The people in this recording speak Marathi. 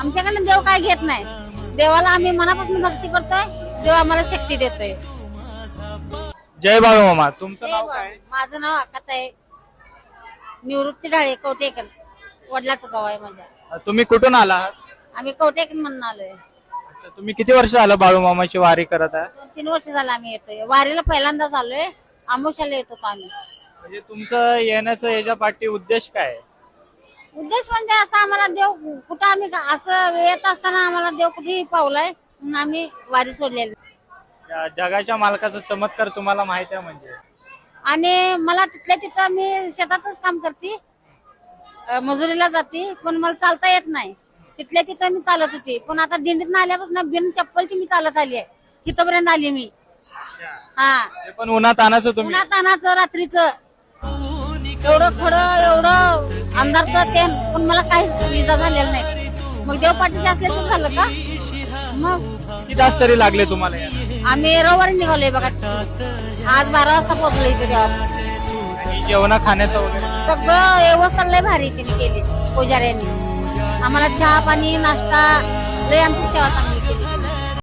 आमच्याकडनं देव काय घेत नाही. देवाला आम्ही मनापासून भक्ती करतोय, देव आम्हाला शक्ती देतोय. जय बाळूमामा. तुमचं नाव काय? माझं नाव आकाताई निवृत्ती ढाळे, कवटेकन. वडिलाचं गाव आहे माझ्या. तुम्ही कुठून आला? आम्ही कवटेकन म्हणून आलोय. अच्छा, तुम्ही किती वर्ष झालं बाळूमामाची वारी करत आहे? 2-3 वर्ष झालं आम्ही येतोय. वारीला पहिल्यांदाच आलोय. आमोशाला येत होतो आम्ही. म्हणजे तुमचं येण्याचं याच्या पाठी उद्देश काय आहे? उद्देश म्हणजे असं आम्हाला देव कुठं आम्ही असं येत असताना आम्हाला देव कुठेही पावलाय म्हणून आम्ही वारी सोडलेली. या जगाच्या मालकाचा चमत्कार तुम्हाला माहित आहे म्हणजे? आणि मला तिथल्या तिथं मी शेतातच काम करते, मजुरीला जाते, पण मला चालता येत नाही. तिथल्या तिथं मी चालत होती, पण आता दिंडीत आल्यापासून बिन चप्पलची मी चालत आली आहे. तिथपर्यंत आली मी. हा, ते पण उन्हात आणायचं तुम्ही? उन्हात आणायचं, रात्रीचं एवढं खडं, एवढं अंधारचं ते, पण मला काहीच इजा झालेला नाही. मग देव पाठीशी असल्याचं झालं का? मग किती तास तरी लागले तुम्हाला यायला? आम्ही रविवारी निघालोय बघा. आज 12 वाजता पोहोचलो इथे देवा. आणि जेवणा खाण्याचं वगैरे? सगळं व्यवस्था लय भारी तिने केली पुजाऱ्यांनी. आम्हाला चहा पाणी नाश्ता लय आमची सेवा चांगली.